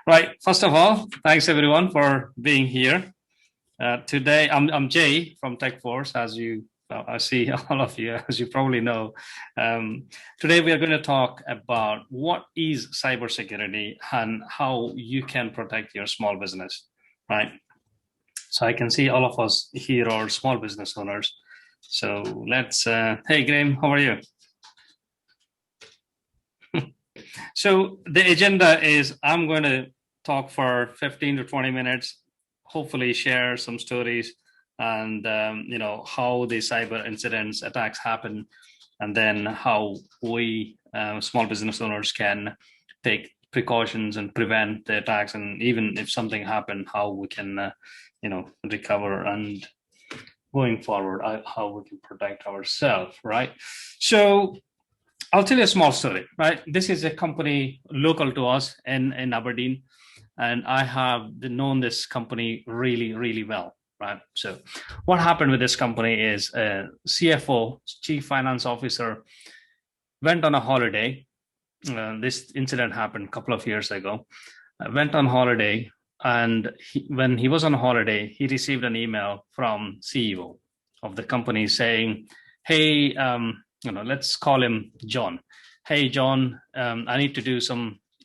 Right. First of all, thanks everyone for being here. Today, I'm Jay from TechForce, as I see all of you, as you probably know. Today, we are going to talk about what is cybersecurity and how you can protect your small business, right? So I can see all of us here are small business owners. So let's, hey, Graham, how are you? So the agenda is I'm going to talk for 15 to 20 minutes, hopefully share some stories and how the cyber incidents attacks happen, and then how we small business owners can take precautions and prevent the attacks, and even if something happened, how we can recover, and going forward how we can protect ourselves, right? So I'll tell you a small story, right? This is a company local to us in Aberdeen, and I have known this company really, really well, right? So what happened with this company is CFO, Chief Finance Officer, went on a holiday. This incident happened a couple of years ago. Went on holiday, and when he was on holiday, he received an email from CEO of the company saying, hey, let's call him John. Hey, John, I need to do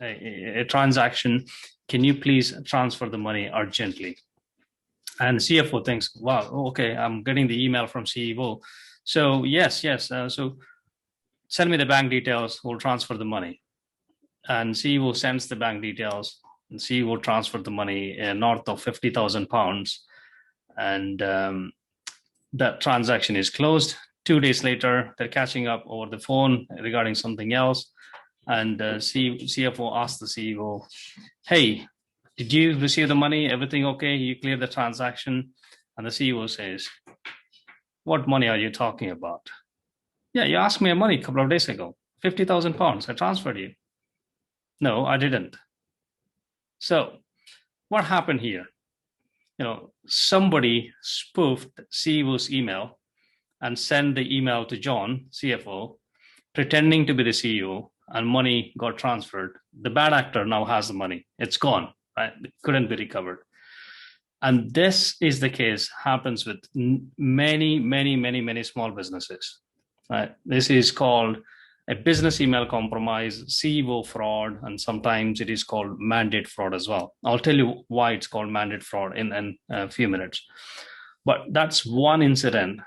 a transaction. Can you please transfer the money urgently? And CFO thinks, wow, okay, I'm getting the email from CEO. So yes. So send me the bank details. We'll transfer the money. And CEO sends the bank details, and CEO transferred the money north of £50,000. And that transaction is closed. 2 days later, they're catching up over the phone regarding something else. And CFO asked the CEO, hey, did you receive the money? Everything okay? You cleared the transaction? And the CEO says, what money are you talking about? Yeah, you asked me a money a couple of days ago, £50,000. I transferred you. No, I didn't. So what happened here? Somebody spoofed CEO's email and sent the email to John, CFO, pretending to be the CEO, and money got transferred. The bad actor now has the money. It's gone, right? It couldn't be recovered. And this is the case, happens with many small businesses, right? This is called a business email compromise, CEO fraud, and sometimes it is called mandate fraud as well. I'll tell you why it's called mandate fraud in a few minutes. But that's one incident,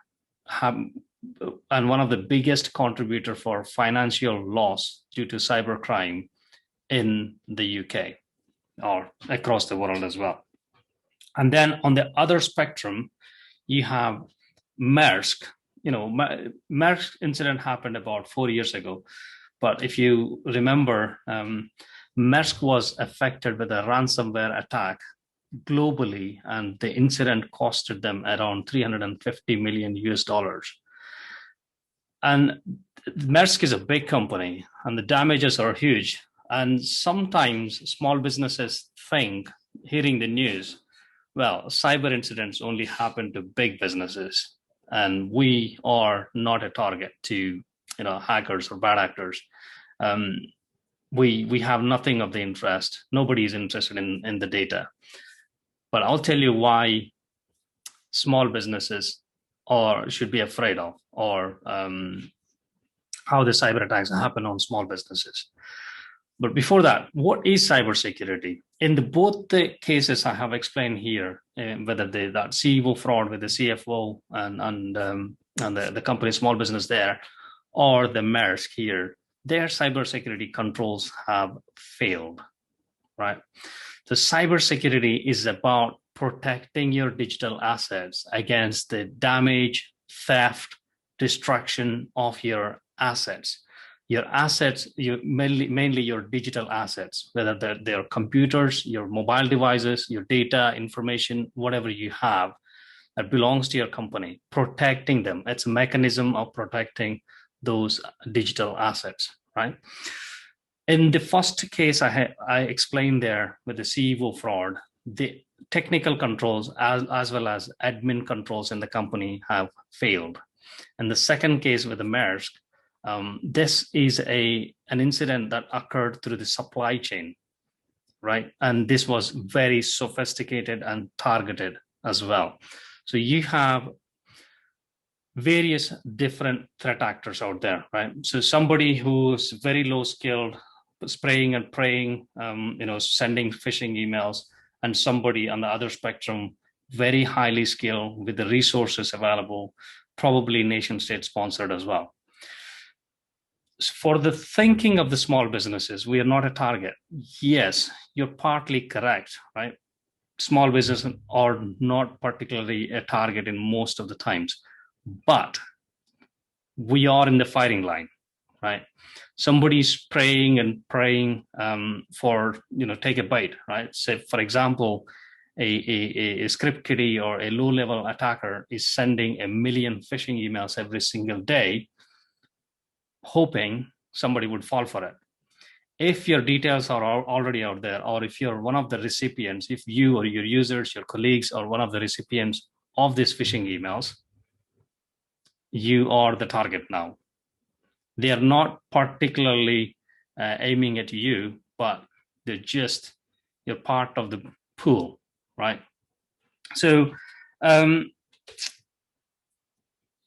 and one of the biggest contributor for financial loss due to cybercrime in the UK or across the world as well. And then on the other spectrum, you have Maersk. Maersk incident happened about 4 years ago. But if you remember, Maersk was affected with a ransomware attack globally, and the incident costed them around $350 million US. And Maersk is a big company, and the damages are huge. And sometimes small businesses think, hearing the news, well, cyber incidents only happen to big businesses, and we are not a target to hackers or bad actors. We have nothing of the interest. Nobody is interested in the data. But I'll tell you why small businesses should be afraid of, or how the cyber attacks happen on small businesses. But before that, what is cybersecurity? In both the cases I have explained here, whether that CEO fraud with the CFO and the company small business there, or the Maersk here, their cybersecurity controls have failed, right? So cybersecurity is about protecting your digital assets against the damage, theft, destruction of your assets. Your assets, mainly your digital assets, whether they're computers, your mobile devices, your data, information, whatever you have that belongs to your company, protecting them. It's a mechanism of protecting those digital assets, right? In the first case I explained there with the CEO fraud, the technical controls as well as admin controls in the company have failed. And the second case with the Maersk, this is an incident that occurred through the supply chain. right? And this was very sophisticated and targeted as well. So you have various different threat actors out there, right? So somebody who's very low skilled, spraying and praying, sending phishing emails, and somebody on the other spectrum, very highly skilled with the resources available, probably nation state sponsored as well. For the thinking of the small businesses, we are not a target. Yes, you're partly correct, right? Small businesses are not particularly a target in most of the times, but we are in the firing line, right? Somebody's praying and praying for, take a bite, right? So, for example, a script kiddie or a low-level attacker is sending 1 million phishing emails every single day, hoping somebody would fall for it. If your details are already out there, or if you're one of the recipients, if you or your users, your colleagues are one of the recipients of these phishing emails, you are the target now. They are not particularly aiming at you, but you're part of the pool, right? So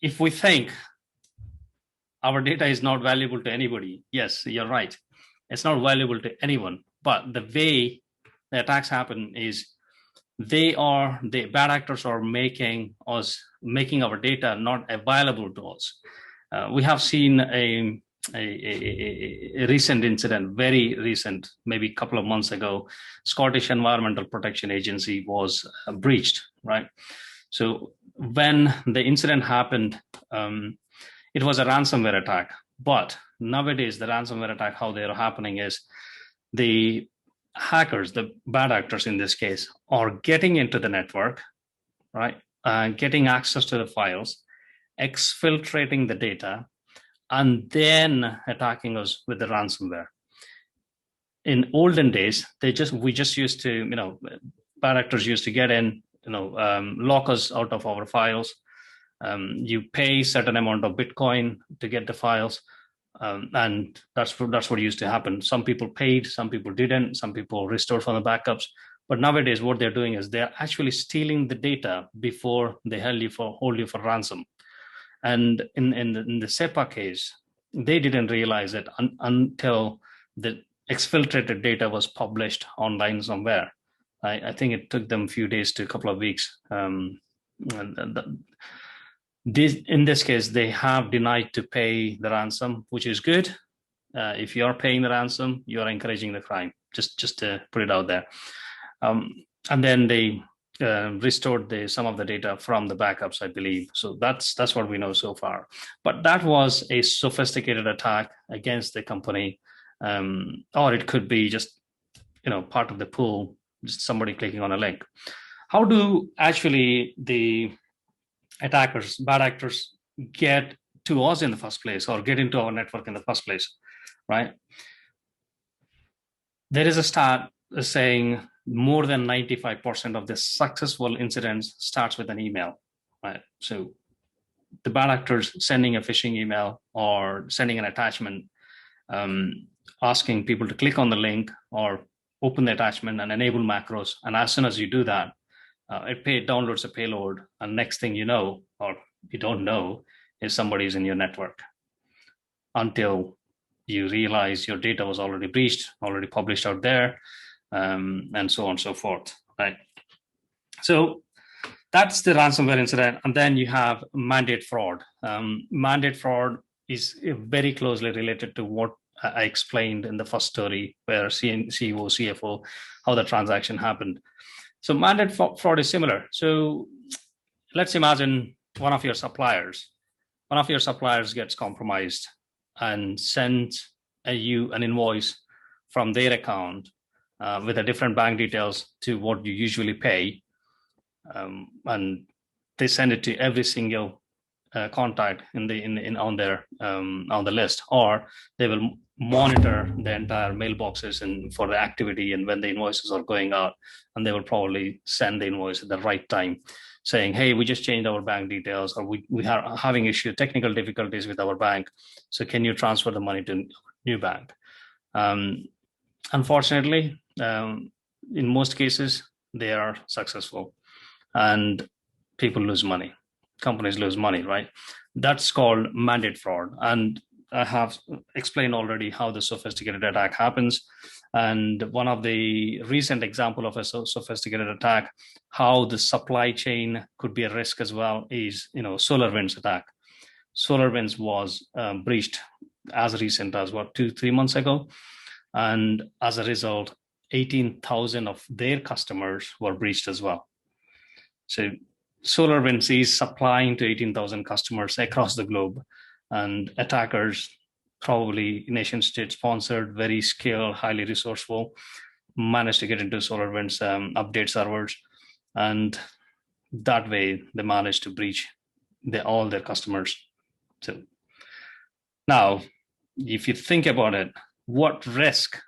if we think our data is not valuable to anybody, yes, you're right. It's not valuable to anyone, but the way the attacks happen is the bad actors are making our data not available to us. We have seen a recent incident, very recent, maybe a couple of months ago. Scottish Environmental Protection Agency was breached, right? So when the incident happened, it was a ransomware attack. But nowadays, the ransomware attack, how they are happening is the hackers, the bad actors in this case, are getting into the network, right? Getting access to the files, exfiltrating the data, and then attacking us with the ransomware. In olden days, we just used to, bad actors used to get in, lock us out of our files. You pay certain amount of Bitcoin to get the files. And that's what used to happen. Some people paid, some people didn't, some people restored from the backups. But nowadays, what they're doing is they're actually stealing the data before they hold you for ransom. And in the SEPA case, they didn't realize it until the exfiltrated data was published online somewhere. I think it took them a few days to a couple of weeks. In this case, they have denied to pay the ransom, which is good. If you are paying the ransom, you are encouraging the crime, just to put it out there. And then they restored some of the data from the backups, I believe. So that's what we know so far. But that was a sophisticated attack against the company, or it could be just part of the pool, just somebody clicking on a link. How do actually the bad actors get to us in the first place, or get into our network in the first place, right? There is a stat saying more than 95% of the successful incidents starts with an email, right? So the bad actors sending a phishing email or sending an attachment, asking people to click on the link or open the attachment and enable macros. And as soon as you do that, it downloads a payload, and next thing you know, or you don't know, is somebody's in your network, until you realize your data was already breached, already published out there, and so on and so forth, right? So that's the ransomware incident. And then you have mandate fraud. Mandate fraud is very closely related to what I explained in the first story, where CEO, CFO, how the transaction happened. So mandate fraud is similar. So let's imagine one of your suppliers gets compromised and sends you an invoice from their account with a different bank details to what you usually pay, and they send it to every single contact on the list, or they will monitor the entire mailboxes and for the activity and when the invoices are going out, and they will probably send the invoice at the right time, saying, hey, we just changed our bank details, or we are having technical difficulties with our bank, so can you transfer the money to new bank? Unfortunately, in most cases, they are successful, and people lose money. Companies lose money, right? That's called mandate fraud. And I have explained already how the sophisticated attack happens. And one of the recent example of a sophisticated attack, how the supply chain could be a risk as well, is SolarWinds attack. SolarWinds was breached as recent as 2-3 months ago, and as a result, 18,000 of their customers were breached as well. So SolarWinds is supplying to 18,000 customers across the globe, and attackers, probably nation state sponsored, very skilled, highly resourceful, managed to get into SolarWinds update servers, and that way they managed to breach all their customers. So now, if you think about it, what risk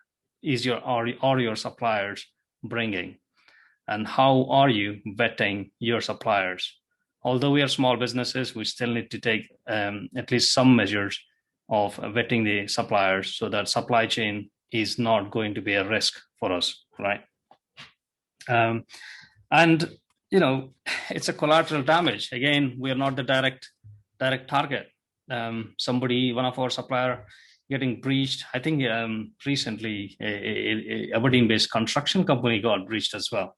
is your suppliers bringing, and how are you vetting your suppliers? Although we are small businesses, we still need to take at least some measures of vetting the suppliers so that supply chain is not going to be a risk for us, right? And it's a collateral damage. Again, we are not the direct target. One of our supplier getting breached. I think recently a Aberdeen-based construction company got breached as well.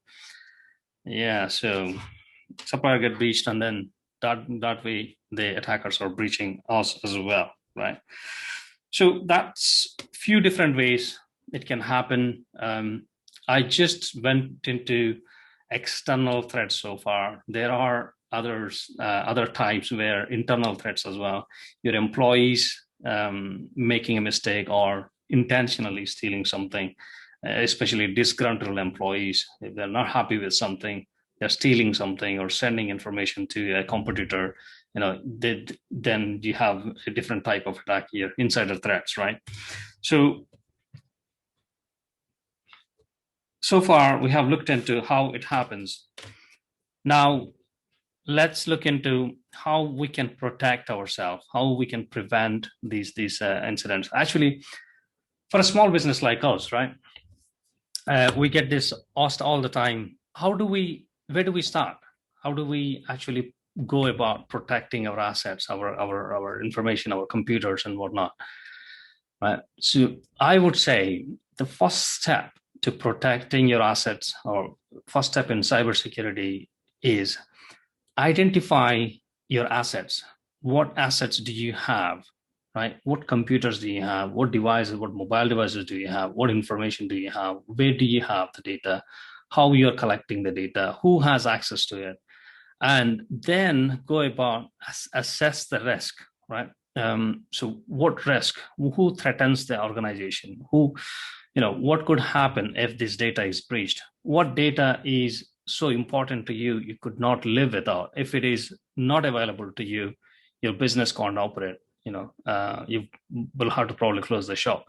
Yeah, so supplier get breached, and then that way the attackers are breaching us as well, right? So that's a few different ways it can happen. I just went into external threats so far. There are other types where internal threats as well. Your employees making a mistake or intentionally stealing something, especially disgruntled employees. If they're not happy with something, they're stealing something or sending information to a competitor, then you have a different type of attack here, insider threats, right? So far, we have looked into how it happens. Now, let's look into how we can protect ourselves, how we can prevent these incidents. Actually, for a small business like us, right, we get this asked all the time. Where do we start? How do we actually go about protecting our assets, our information, our computers and whatnot? Right. So I would say the first step to protecting your assets, or first step in cybersecurity, is identify your assets. What assets do you have, right? What computers do you have? What devices, what mobile devices do you have? What information do you have? Where do you have the data? How you're collecting the data? Who has access to it? And then go about assess the risk, right? So what risk? Who threatens the organization? What could happen if this data is breached? What data is so important to you, you could not live without? If it is not available to you, your business can't operate. You will have to probably close the shop.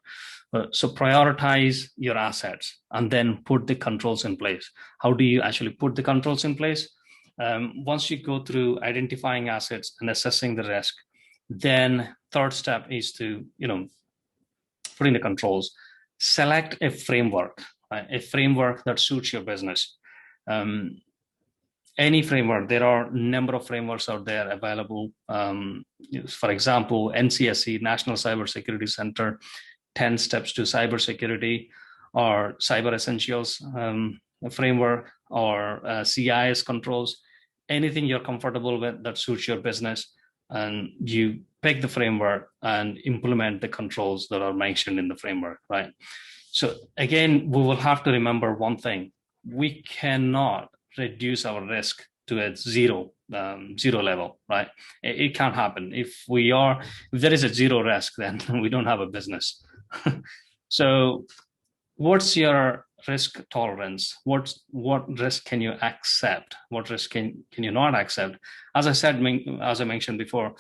So prioritize your assets and then put the controls in place. How do you actually put the controls in place? Once you go through identifying assets and assessing the risk, then third step is to put in the controls. Select a framework, right? A framework that suits your business. Any framework. There are a number of frameworks out there available. For example, NCSC, National Cybersecurity Center, 10 Steps to Cybersecurity, or Cyber Essentials framework, or CIS controls. Anything you're comfortable with that suits your business, and you pick the framework and implement the controls that are mentioned in the framework, right? So again, we will have to remember one thing. We cannot reduce our risk to a zero level, right? It can't happen. If there is a zero risk, then we don't have a business. So what's your risk tolerance? What risk can you accept? What risk can you not accept? As I mentioned before,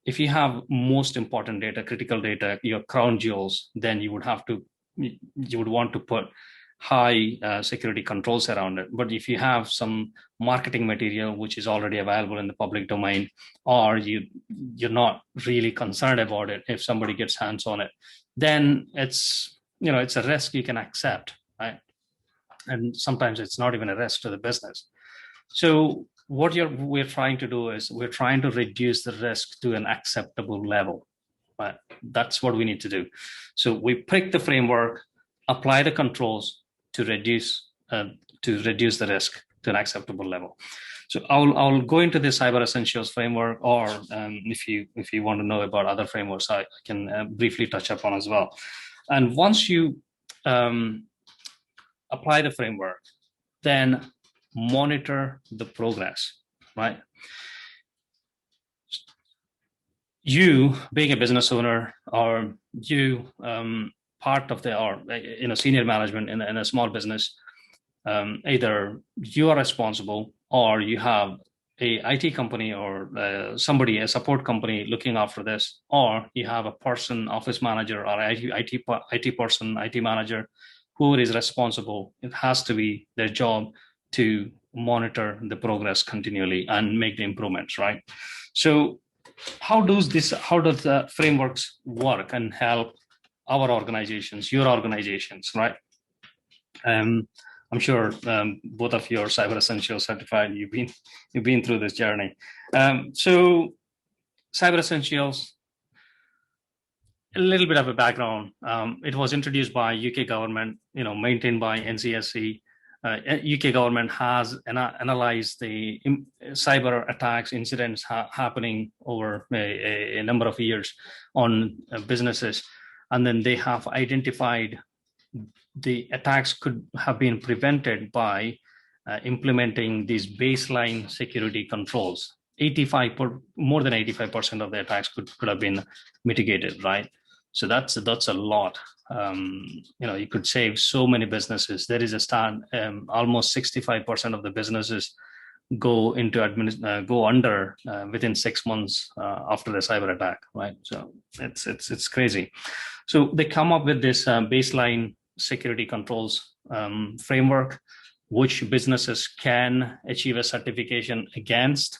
if you have most important data, critical data, your crown jewels, then you would want to put high security controls around it. But if you have some marketing material which is already available in the public domain, or you're not really concerned about it if somebody gets hands on it, then it's a risk you can accept, right? and sometimes it's not even a risk to the business. So what we're trying to do is we're trying to reduce the risk to an acceptable level. Right? That's what we need to do. So we pick the framework, apply the controls to reduce the risk to an acceptable level. So I'll go into the Cyber Essentials framework, or if you want to know about other frameworks, I can briefly touch upon as well. And once you apply the framework, then monitor the progress, right? You being a business owner, or you part of senior management in a small business, either you are responsible, or you have a IT company, or a support company looking after this, or you have a person, office manager, or IT person, IT manager, who is responsible. It has to be their job to monitor the progress continually and make the improvements, right? So how does the frameworks work and help our organizations, your organizations, right? I'm sure both of you are Cyber Essentials certified. You've been through this journey. So Cyber Essentials, a little bit of a background. It was introduced by UK government, maintained by NCSC. UK government has analyzed the cyber attacks incidents happening over a number of years on businesses, and then they have identified the attacks could have been prevented by implementing these baseline security controls. More than 85% of the attacks could have been mitigated, right? So that's a lot. You could save so many businesses. There is a start. Almost 65% of the businesses go under within 6 months after the cyber attack, right? So it's crazy. So they come up with this baseline security controls framework, which businesses can achieve a certification against.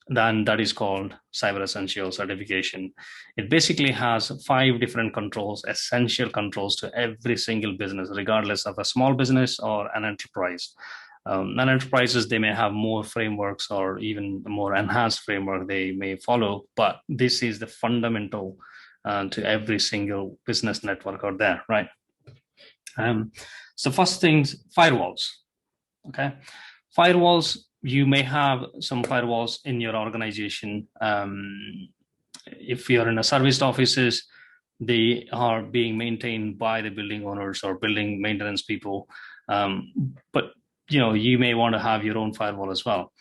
Then that is called Cyber Essentials certification. It basically has 5 different controls, essential controls to every single business, regardless of a small business or an enterprise. Non-enterprises, they may have more frameworks or even more enhanced framework they may follow, but this is the fundamental to every single business network out there, right? So first things, firewalls. Okay, firewalls. You may have some firewalls in your organization. If you're in a serviced offices, they are being maintained by the building owners or building maintenance people. But you may want to have your own firewall as well.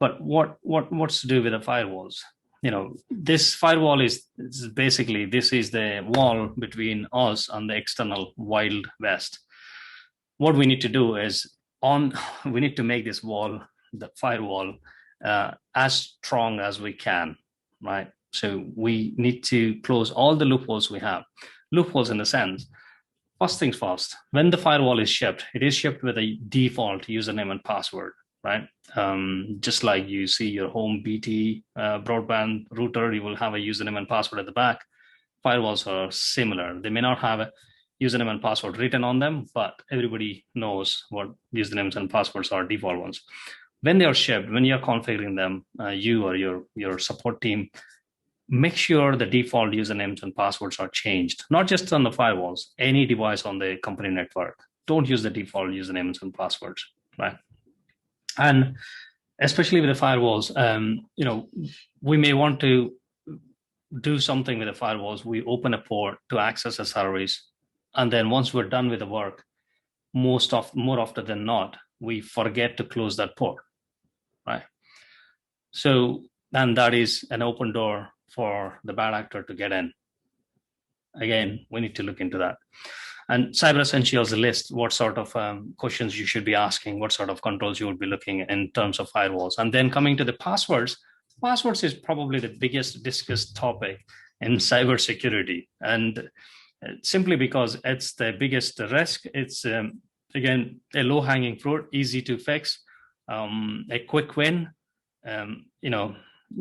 But what's to do with the firewalls? This firewall is basically, this is the wall between us and the external wild west. What we need to do is we need to make this wall, the firewall, as strong as we can, right? So we need to close all the loopholes we have. Loopholes in the sense, first things first, when the firewall is shipped, it is shipped with a default username and password, right? Just like you see your home BT broadband router, you will have a username and password at the back. Firewalls are similar. They may not have a username and password written on them, but everybody knows what usernames and passwords are, default ones. When they are shipped, when you're configuring them, you or your support team, make sure the default usernames and passwords are changed, not just on the firewalls, any device on the company network. Don't use the default usernames and passwords, right? And especially with the firewalls, we may want to do something with the firewalls. We open a port to access a service, and then once we're done with the work, more often than not, we forget to close that port, right? So, and that is an open door for the bad actor to get in. Again, we need to look into that. And Cyber Essentials list what sort of questions you should be asking, what sort of controls you would be looking at in terms of firewalls. And then coming to the passwords, passwords is probably the biggest discussed topic in cybersecurity. And simply because it's the biggest risk, it's, again, a low-hanging fruit, easy to fix, a quick win.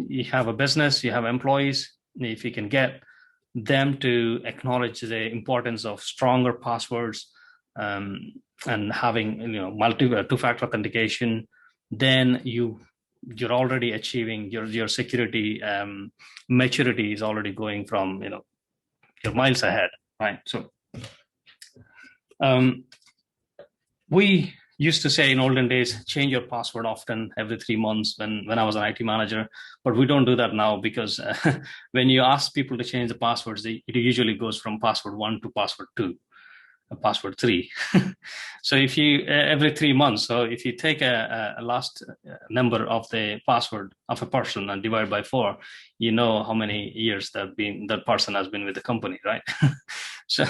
You have a business, you have employees, if you can get them to acknowledge the importance of stronger passwords, and having two-factor authentication, then you're already achieving your security maturity is already going from you're miles ahead, right? So we used to say in olden days, change your password often, every 3 months when I was an IT manager, but we don't do that now because when you ask people to change the passwords, it usually goes from password 1 to password 2, password 3. So if you every 3 months, so if you take a last number of the password of a person and divide by 4, you know how many years that person has been with the company, right? So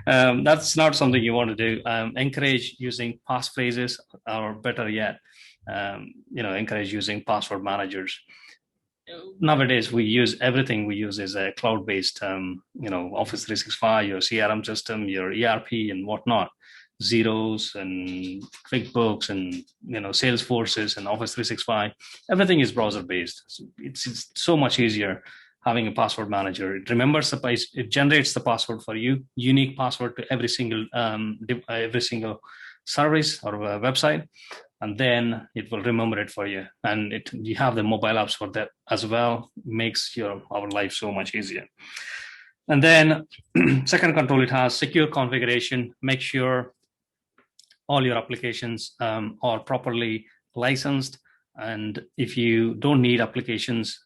that's not something you want to do. Encourage using passphrases, or better yet, encourage using password managers. Nowadays everything we use is a cloud-based Office 365, your CRM system, your ERP and whatnot, Zeros and QuickBooks and Salesforces and Office 365. Everything is browser-based. So it's so much easier having a password manager. It remembers it generates the password for you, unique password to every single service or website, and then it will remember it for you. And you have the mobile apps for that as well. Makes our life so much easier. And then second control, it has secure configuration. Make sure all your applications are properly licensed. And if you don't need applications,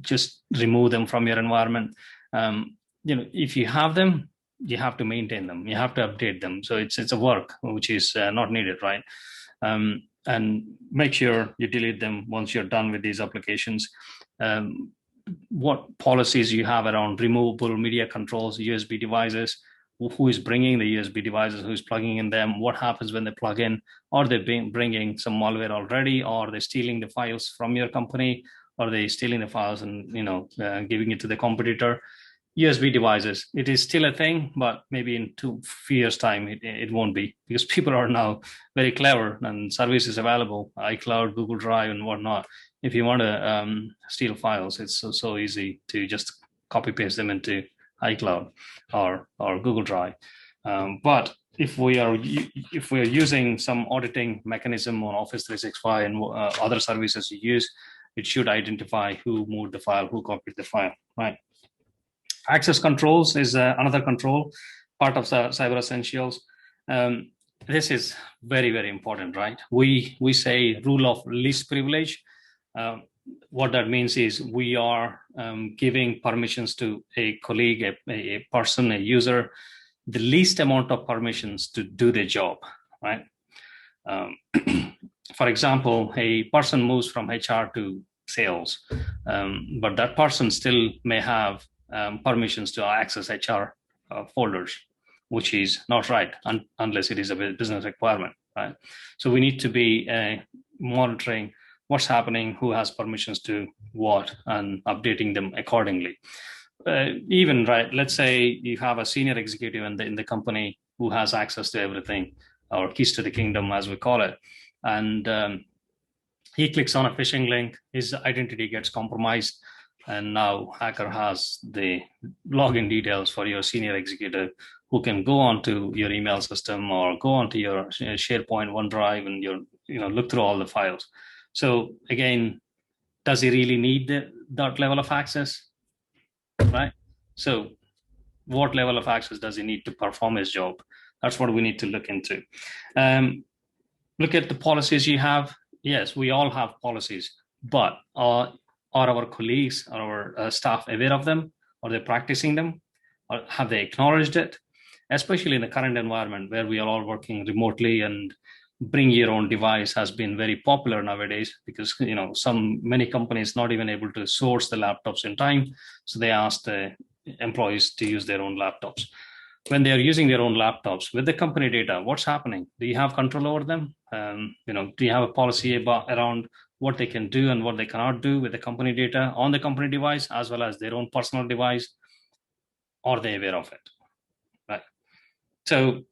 just remove them from your environment. If you have them, you have to maintain them. You have to update them. So it's a work which is not needed, right? And make sure you delete them once you're done with these applications. What policies you have around removable media controls, USB devices, who is bringing the USB devices, who's plugging in them, what happens when they plug in, are they bringing some malware already, or are they stealing the files from your company, or are they stealing the files and giving it to the competitor? USB devices, it is still a thing, but maybe in 2 years' time, it won't be, because people are now very clever and services available, iCloud, Google Drive, and whatnot. If you want to steal files, it's so easy to just copy paste them into iCloud or Google Drive. But if we are using some auditing mechanism on Office 365 and other services you use, it should identify who moved the file, who copied the file, right? Access controls is another control, part of the Cyber Essentials. This is very, very important, right? We say rule of least privilege. What that means is we are giving permissions to a colleague, a person, a user, the least amount of permissions to do their job, right? For example, a person moves from HR to sales, but that person still may have permissions to access HR folders, which is not right unless it is a business requirement, right? So we need to be monitoring what's happening, who has permissions to what, and updating them accordingly. Even, right, let's say you have a senior executive in the company who has access to everything, or keys to the kingdom, as we call it, and he clicks on a phishing link, his identity gets compromised, and now hacker has the login details for your senior executive, who can go onto your email system or go onto your SharePoint, OneDrive, and look through all the files. So again, does he really need that level of access, right? So what level of access does he need to perform his job? That's what we need to look into. Look at the policies you have. Yes, we all have policies, but are our colleagues, are our staff aware of them? Are they practicing them? Or have they acknowledged it? Especially in the current environment where we are all working remotely, and bring your own device has been very popular nowadays, because many companies not even able to source the laptops in time, so they ask the employees to use their own laptops. When they are using their own laptops with the company data, what's happening? Do you have control over them? Do you have a policy around what they can do and what they cannot do with the company data on the company device as well as their own personal device? Are they aware of it? Right. So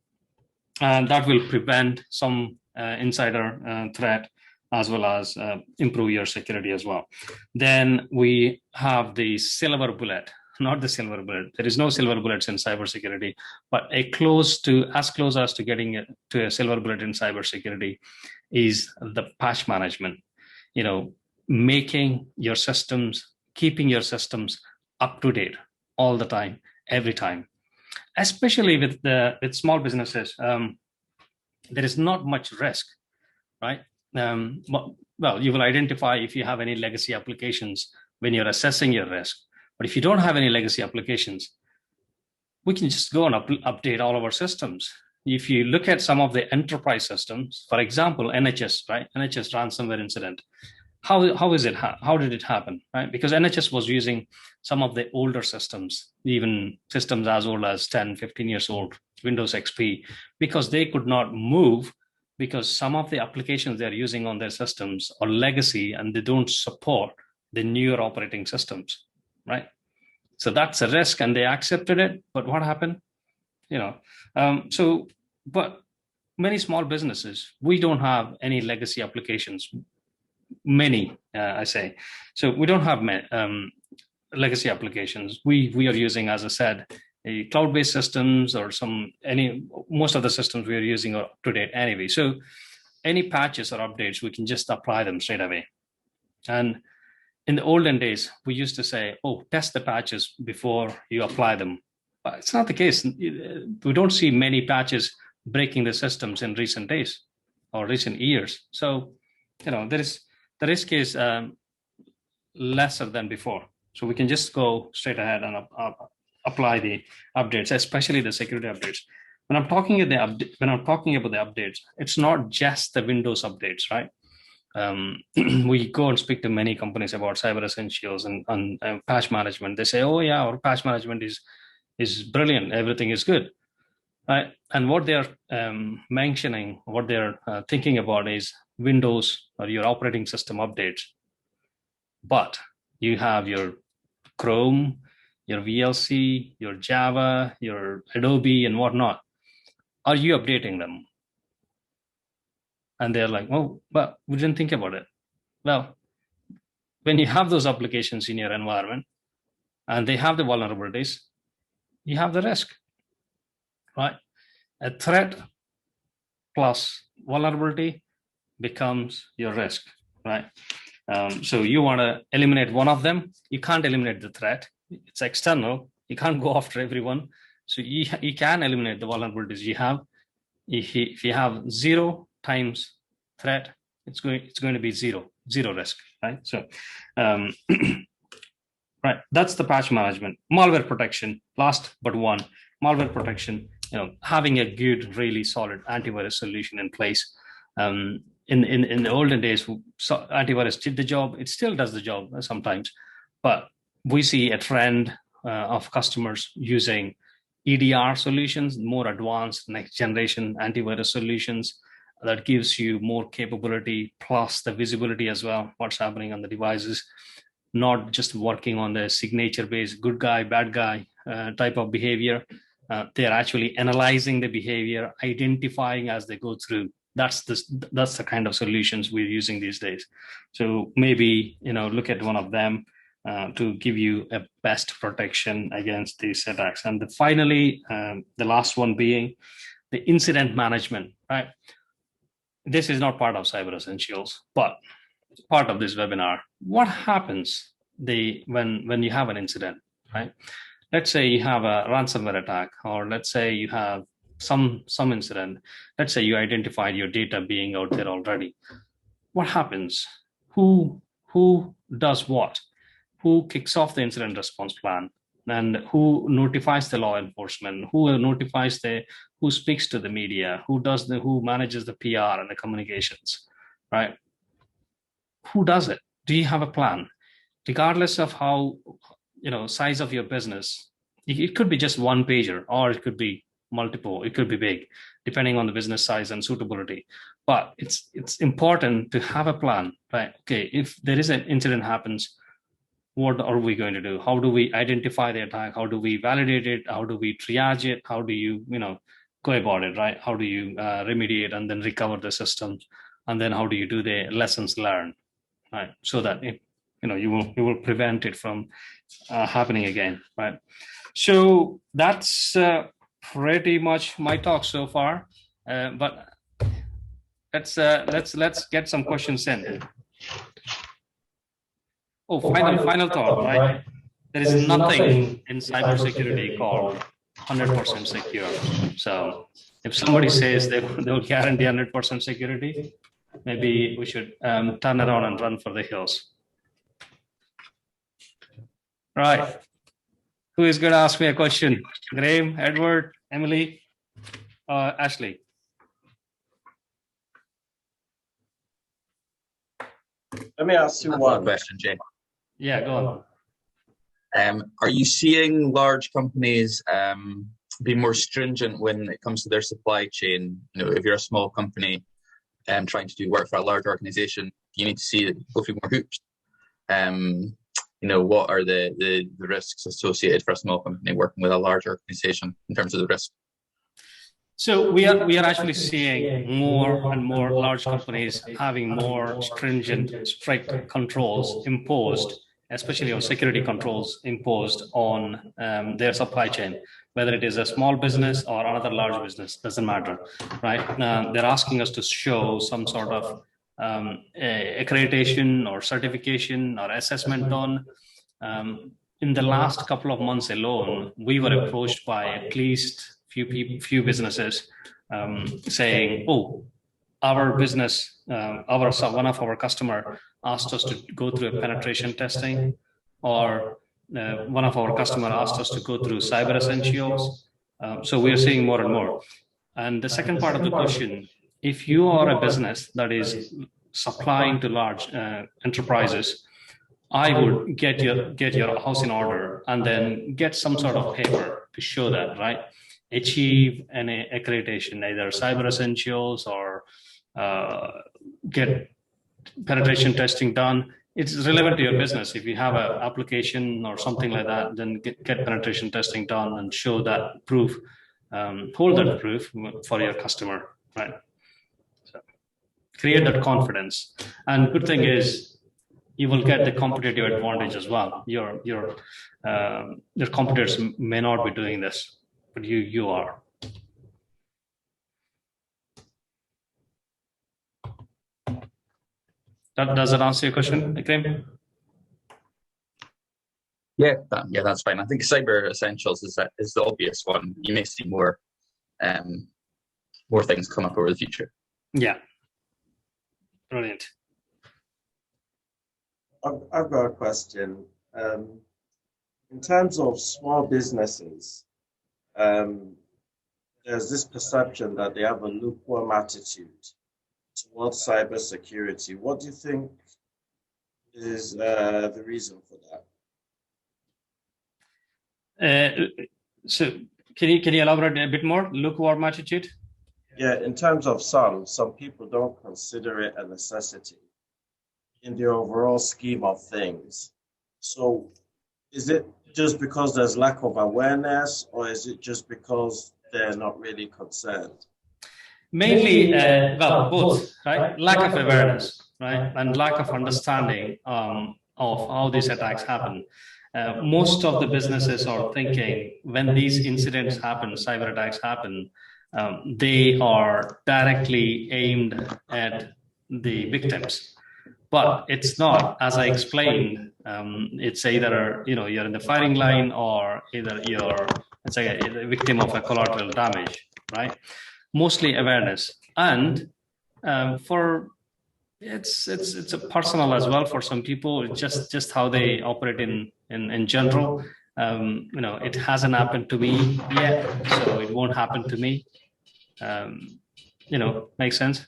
that will prevent some insider threat, as well as improve your security as well. Then we have the silver bullet. not the silver bullet. There is no silver bullets in cybersecurity, but as close as to getting to a silver bullet in cybersecurity is the patch management. Making your systems, keeping your systems up to date all the time, every time. Especially with small businesses, there is not much risk, right? Well, you will identify if you have any legacy applications when you're assessing your risk. But if you don't have any legacy applications, we can just go and update all of our systems. If you look at some of the enterprise systems, for example, NHS, right? NHS ransomware incident. How did it happen, right? Because NHS was using some of the older systems, even systems as old as 10, 15 years old, Windows XP, because they could not move because some of the applications they're using on their systems are legacy and they don't support the newer operating systems, right? So that's a risk and they accepted it. But what happened? But many small businesses, we don't have any legacy applications. Many, I say. So we don't have legacy applications. We are using, as I said, a cloud-based systems or most of the systems we are using are up to date anyway. So any patches or updates, we can just apply them straight away. And in the olden days, we used to say, oh, test the patches before you apply them. But it's not the case. We don't see many patches breaking the systems in recent days or recent years. So, the risk is lesser than before. So we can just go straight ahead and apply the updates, especially the security updates. When I'm talking about the updates, it's not just the Windows updates, right? We go and speak to many companies about cyber essentials and patch management. They say, oh yeah, our patch management is brilliant. Everything is good. Right? And what they're mentioning, what they're thinking about is Windows or your operating system updates. But you have your Chrome, your VLC, your Java, your Adobe and whatnot. Are you updating them? And they're like, oh, but we didn't think about it. Well, when you have those applications in your environment and they have the vulnerabilities, you have the risk, right? A threat plus vulnerability becomes your risk, right? So you want to eliminate one of them. You can't eliminate the threat. It's external. You can't go after everyone. So you can eliminate the vulnerabilities you have. If you have 0 times threat, it's going to be zero risk, right? So, right, that's the patch management. Malware protection, last but one, malware protection. Having a good, really solid antivirus solution in place. In the olden days, antivirus did the job. It still does the job sometimes, but we see a trend of customers using EDR solutions, more advanced next generation antivirus solutions that gives you more capability plus the visibility as well, what's happening on the devices, not just working on the signature based good guy, bad guy type of behavior. They're actually analyzing the behavior, identifying as they go through. That's the kind of solutions we're using these days. So maybe, look at one of them to give you a best protection against these attacks. And finally, the last one being the incident management, right? This is not part of Cyber Essentials, but part of this webinar. What happens when you have an incident, right? Let's say you have a ransomware attack, or let's say you have some incident. Let's say you identified your data being out there already. What happens? Who does what? Who kicks off the incident response plan? And who notifies the law enforcement? Who speaks to the media? Who manages the PR and the communications, right? Who does it? Do you have a plan? Regardless of how, size of your business, it could be just one pager, or it could be multiple, it could be big, depending on the business size and suitability. But it's important to have a plan, right? Okay, if there is an incident happens, what are we going to do? How do we identify the attack? How do we validate it? How do we triage it? How do you, go about it, right? How do you remediate and then recover the system? And then how do you do the lessons learned, right? So that you will prevent it from happening again, right? So that's pretty much my talk so far. But let's get some questions in. Oh, final thought, right? There is nothing in cybersecurity called 100% secure. So if somebody says they will guarantee 100% security, maybe we should turn around and run for the hills. Right. Who is going to ask me a question? Graham, Edward, Emily, Ashley? Let me ask you one question, Jay. Yeah, go on. Are you seeing large companies be more stringent when it comes to their supply chain? If you're a small company trying to do work for a large organization, you need to go through more hoops. What are the risks associated for a small company working with a large organization in terms of the risk? So we are actually seeing more and more large companies having more stringent, strict controls imposed, especially on security controls imposed on their supply chain, whether it is a small business or another large business, doesn't matter, right? They're asking us to show some sort of accreditation or certification or assessment on. In the last couple of months alone, we were approached by at least few businesses saying, "Oh, our business, one of our customer asked us to go through a penetration testing, or one of our customer asked us to go through cyber essentials." So we are seeing more and more. And the second part of the question: if you are a business that is supplying to large enterprises, I would get your house in order and then get some sort of paper to show that, right? Achieve an accreditation, either cyber essentials or get penetration testing done. It's relevant to your business. If you have an application or something like that, then get penetration testing done and show that proof, hold that proof for your customer, right? So create that confidence. And good thing is, you will get the competitive advantage as well. Your competitors may not be doing this, but you are. Does that answer your question, Ikram? Yeah, that's fine. I think cyber essentials is the obvious one. You may see more things come up over the future. Yeah, brilliant. I've got a question. In terms of small businesses, there's this perception that they have a lukewarm attitude towards cybersecurity. What do you think is the reason for that? So can you elaborate a bit more? Lukewarm attitude? Yeah, in terms of some people don't consider it a necessity in the overall scheme of things. So is it just because there's lack of awareness, or is it just because they're not really concerned? Mainly, both, right? Lack of awareness, right? And lack of understanding of how these attacks happen. Most of the businesses are thinking when these incidents happen, cyber attacks happen, they are directly aimed at the victims. But it's not, as I explained, it's either, you're in the firing line, or either it's like a victim of a collateral damage, right? Mostly awareness. And it's a personal as well for some people, just how they operate in general. It hasn't happened to me yet, so it won't happen to me. Makes sense?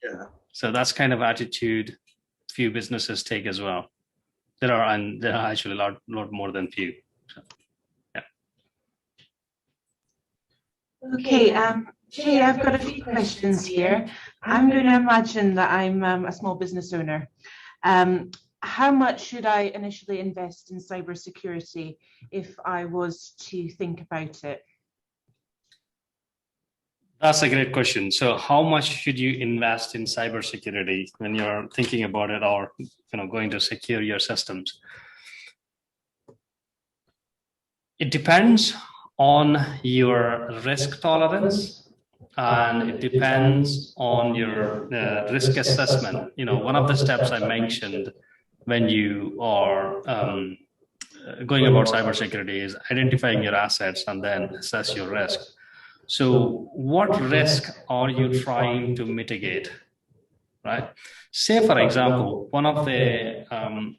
Yeah. So that's kind of attitude few businesses take as well. There are actually a lot more than few. So, yeah. Okay, Jay, I've got a few questions here. I'm going to imagine that I'm a small business owner. How much should I initially invest in cybersecurity if I was to think about it? That's a great question. So how much should you invest in cybersecurity when you're thinking about it, or going to secure your systems? It depends on your risk tolerance, and it depends on your risk assessment. One of the steps I mentioned when you are going about cybersecurity is identifying your assets and then assess your risk. So what risk are you trying to mitigate, right? Say, for example, one of the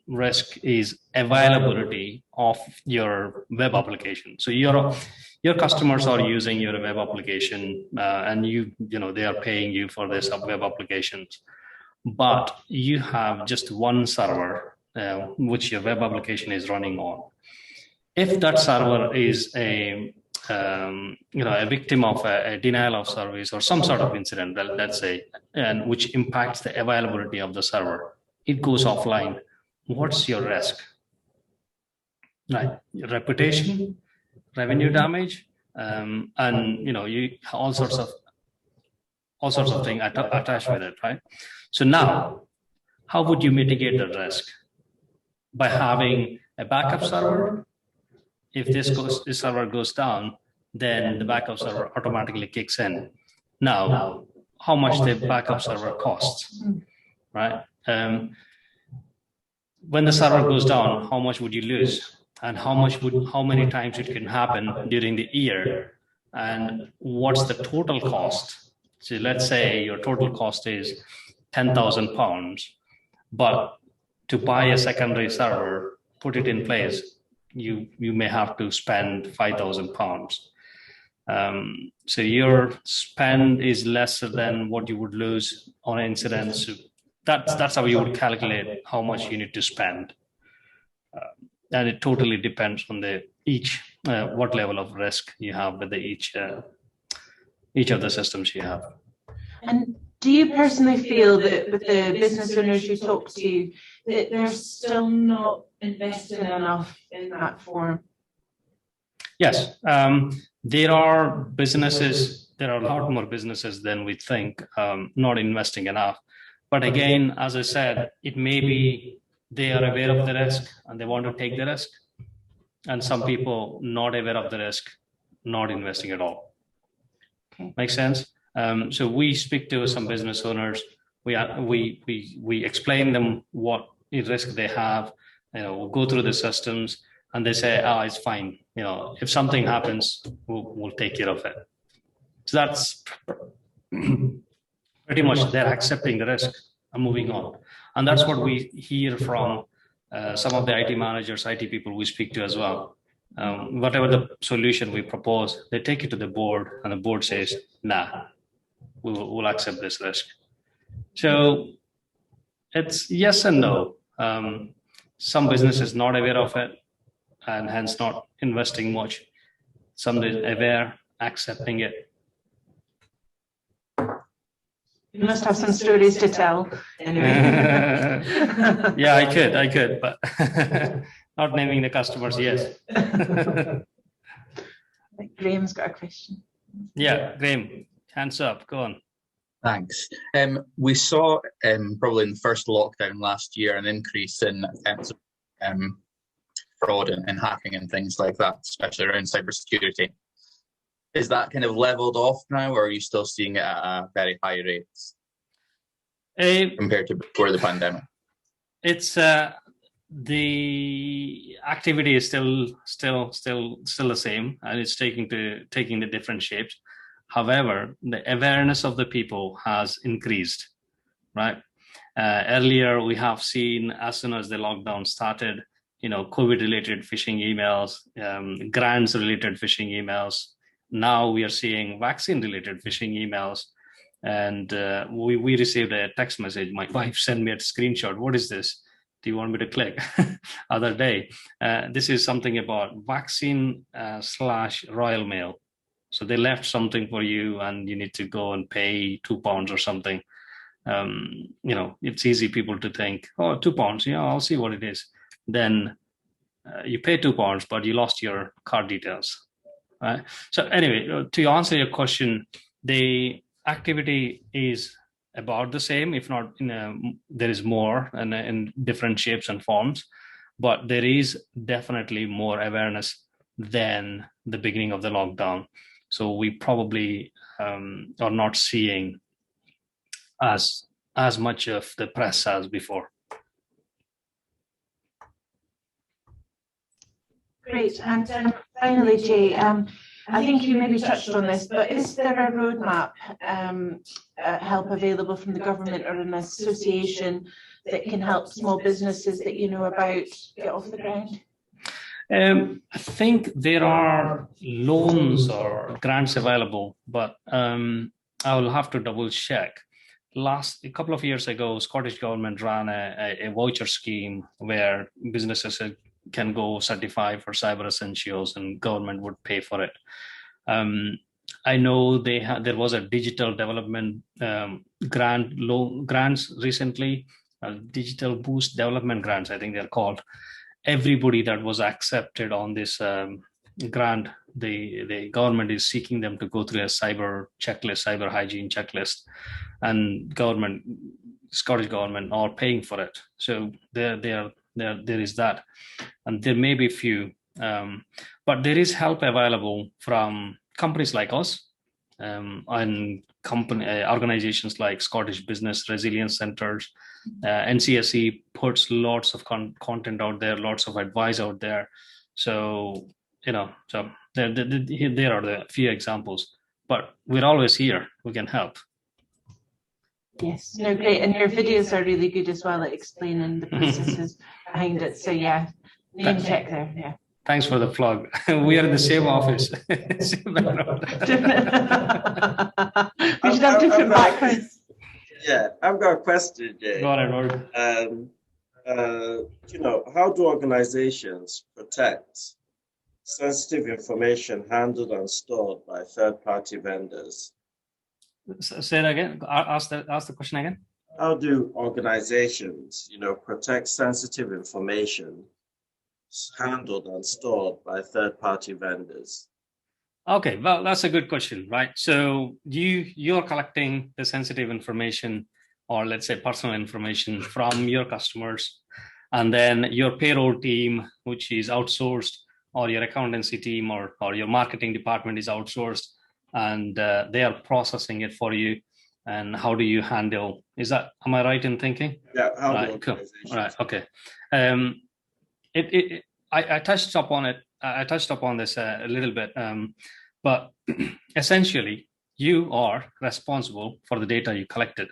risk is availability of your web application. So your customers are using your web application, and they are paying you for this web applications, but you have just one server which your web application is running on. If that server is a victim of a denial of service or some sort of incident, let's say, and which impacts the availability of the server, it goes offline. What's your risk? Right, your reputation, revenue damage, and all sorts of things attached with it, right? So now, how would you mitigate the risk? By having a backup server. If this server goes down, then the backup server automatically kicks in. Now, how much the backup server costs, right? When the server goes down, how much would you lose? And how many times it can happen during the year? And what's the total cost? So let's say your total cost is £10,000, but to buy a secondary server, put it in place, you may have to spend £5,000. So your spend is lesser than what you would lose on an incident. So that's how you would calculate how much you need to spend. And it totally depends on what level of risk you have with each of the systems you have. And do you personally feel that with the business owners you talk to, that they're still not investing enough in that form? Yes, there are a lot more businesses than we think not investing enough. But again, as I said, it may be they are aware of the risk and they want to take the risk. And some people not aware of the risk, not investing at all. Okay. Makes sense? So we speak to some business owners. We explain them what risk they have. We'll go through the systems, and they say, "Oh, it's fine. If something happens, we'll take care of it." So that's pretty much they're accepting the risk and moving on. And that's what we hear from some of the IT managers, IT people we speak to as well. Whatever the solution we propose, they take it to the board, and the board says, "Nah, we'll accept this risk." So it's yes and no. Some businesses not aware of it and hence not investing much. Some aware, accepting it. You must have some stories to tell. Anyway. Yeah, I could, but not naming the customers, yes. Graham's got a question. Yeah, Graham, hands up, go on. Thanks. We saw probably in the first lockdown last year an increase in attempts of fraud and hacking and things like that, especially around cybersecurity. Is that kind of leveled off now, or are you still seeing it at very high rates compared to before the pandemic? It's the activity is still the same, and it's taking the different shapes. However, the awareness of the people has increased, right? Earlier, we have seen, as soon as the lockdown started, COVID-related phishing emails, grants-related phishing emails. Now we are seeing vaccine-related phishing emails. And we received a text message. My wife sent me a screenshot. What is this? Do you want me to click? Other day. This is something about vaccine / Royal Mail. So they left something for you and you need to go and pay £2 or something. It's easy people to think, oh, £2, yeah, I'll see what it is. Then you pay £2, but you lost your card details. Right? So anyway, to answer your question, The activity is about the same, if not there is more and in different shapes and forms, but there is definitely more awareness than the beginning of the lockdown. So we probably are not seeing as much of the press as before. Great. And finally, Jay, I think you maybe touched on this, but is there a roadmap help available from the government or an association that can help small businesses that you know about get off the ground? I think there are loans or grants available, but I will have to double check. A couple of years ago, Scottish government ran a voucher scheme where businesses can go certify for cyber essentials and government would pay for it. I know there was a digital development grants recently, digital boost development grants, I think they're called. Everybody that was accepted on this grant, the government is seeking them to go through a cyber checklist, cyber hygiene checklist, and Scottish government are paying for it. So there is that, and there may be few, but there is help available from companies like us and organizations like Scottish Business Resilience Centers. NCSE puts lots of content out there, lots of advice out there. So so there are the few examples, but we're always here. We can help. Yes, no, great. And your videos are really good as well at explaining the processes behind it. So yeah, name check there. Yeah. Thanks for the plug. We are in the same office. We should have different backgrounds. Yeah, I've got a question, Jay. Go ahead, Lord. How do organizations protect sensitive information handled and stored by third-party vendors? Say it again. Ask the question again. How do organizations, protect sensitive information handled and stored by third-party vendors? Okay, well, that's a good question, right? So you're collecting the sensitive information, or let's say personal information, from your customers, and then your payroll team, which is outsourced, or your accountancy team or your marketing department is outsourced, and they are processing it for you. And how do you handle? Am I right in thinking? Yeah. Right. Cool. Right. Okay. I touched upon it. I touched upon this a little bit, but essentially, you are responsible for the data you collected,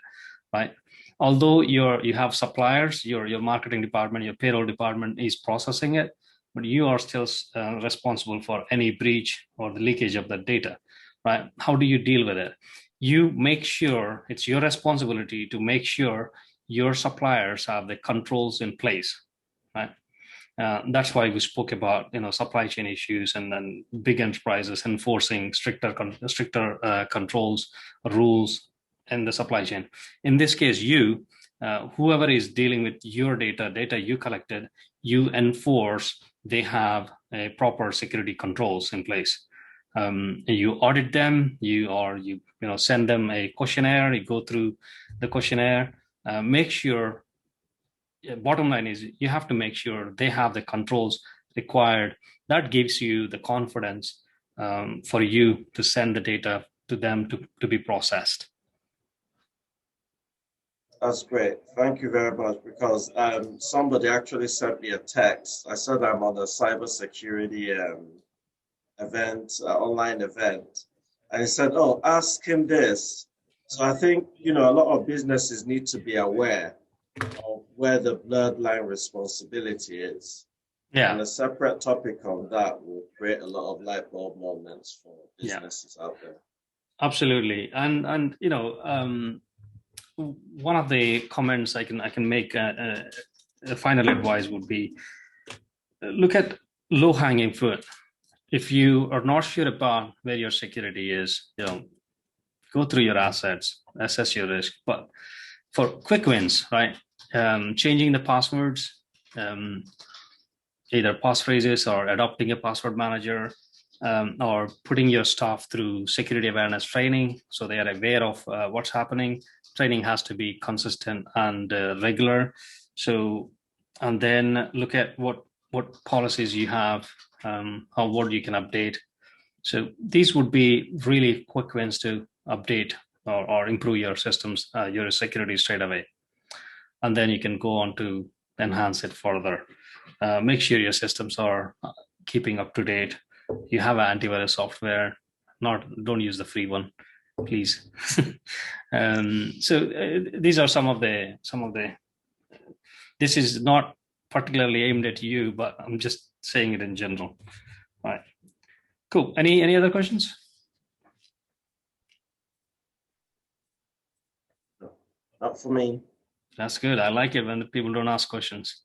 right? Although you have suppliers, your marketing department, your payroll department is processing it, but you are still responsible for any breach or the leakage of that data, right? How do you deal with it? You make sure it's your responsibility to make sure your suppliers have the controls in place, right? That's why we spoke about supply chain issues, and then big enterprises enforcing stricter controls, rules in the supply chain. In this case, whoever is dealing with your data you collected, you enforce they have a proper security controls in place. You audit them, you send them a questionnaire, you go through the questionnaire, make sure. Bottom line is you have to make sure they have the controls required. That gives you the confidence for you to send the data to them to be processed. That's great. Thank you very much, because somebody actually sent me a text. I said I'm on a cybersecurity event, online event. And he said, oh, ask him this. So I think, a lot of businesses need to be aware of where the blurred line responsibility is. Yeah. And a separate topic on that will create a lot of light bulb moments for businesses out there. Absolutely. And one of the comments I can make a final advice would be, look at low-hanging fruit. If you are not sure about where your security is, go through your assets, assess your risk. But for quick wins, right? Changing the passwords, either passphrases or adopting a password manager, or putting your staff through security awareness training so they are aware of what's happening. Training has to be consistent and regular. So, and then look at what policies you have, or what you can update. So these would be really quick wins to update or improve your systems, your security straight away. And then you can go on to enhance it further. Make sure your systems are keeping up to date. You have an antivirus software. Don't use the free one, please. These are some of the. This is not particularly aimed at you, but I'm just saying it in general. All right. Cool. Any other questions? Not for me. That's good. I like it when the people don't ask questions.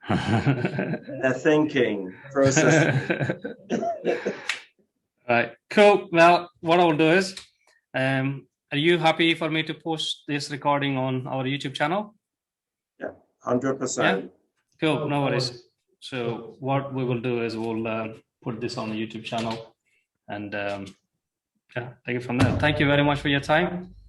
They're thinking, processing. Right. Cool. Well, what I'll do is, are you happy for me to post this recording on our YouTube channel? Yeah, 100%. Yeah. Cool. No worries. So what we will do is we'll put this on the YouTube channel and yeah, take it from there. Thank you very much for your time.